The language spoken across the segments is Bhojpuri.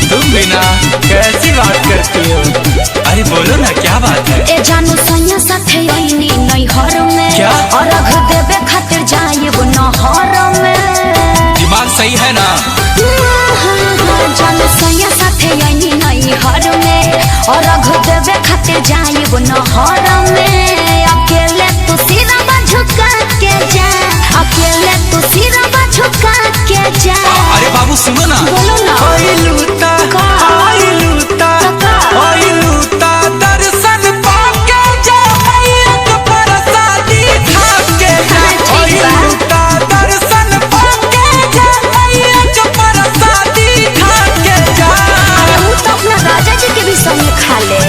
तुम बिना कैसी बात करती हो? अरे बोलो ना, क्या बात है? ए जानू सैया साथे आईनी नैहर में क्या? और रख देवे खातिर जाइब नहर में। दिमाग सही है ना? जानू सैया साथे आईनी नैहर में और रख देवे खातिर जाइब नहर में। अकेले तू सिरवा झुका के जा, अकेले तू सिरवा झुका के जा। अरे बाबू सुनो ना, बोलो ना। आई लूटा दर्शन पाके जा, मैया प्रसादी खाके जा। आई लूटा दर्शन पाके जा, मैया प्रसादी खाके जा। तू तो अपना राजा जी के भी संग खा ले।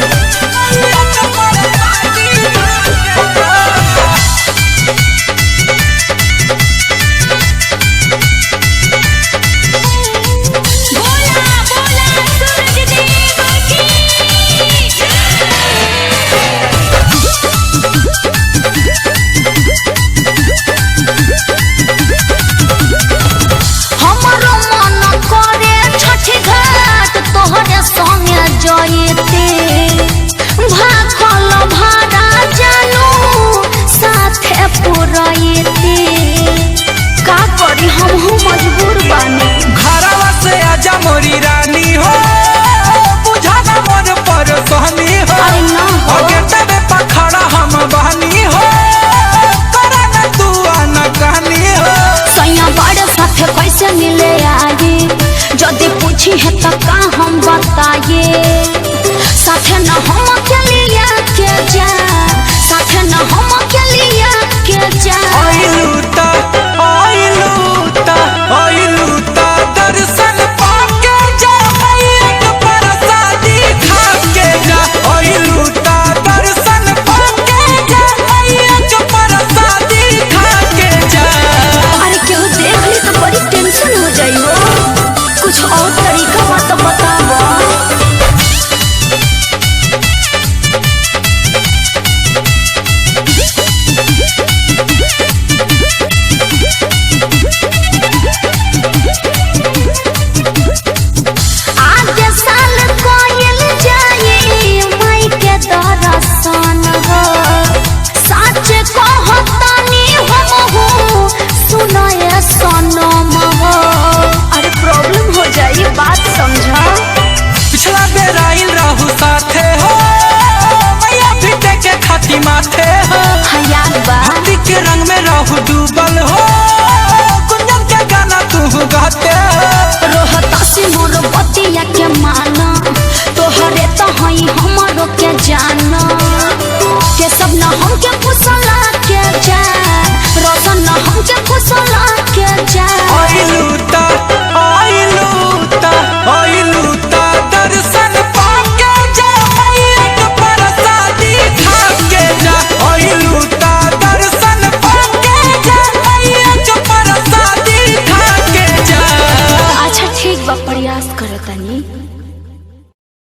मजबूर बानी घरवा से आजा मोरी रानी हो, बुझाना मोर परेशानी हो। अरे ना हो। गेटे में पखड़ा हम बहनी हो, करा ना तू आना कहानी हो। सैया बड़े साथे कैसे मिले आगे, जदि पूछी है तो का हम बताए। साथे न हम के लिया के जा, साथे न हम के लिया के जा। आई लूटा दर्शन पाके जा, मैया प्रसादी खाके जा। आई लूटा दर्शन पाके जा, मैया प्रसादी खाके जा। अरे क्यों देख ली तो बड़ी टेंशन हो जाई हो। कुछ और तरीका बा तो बताओ।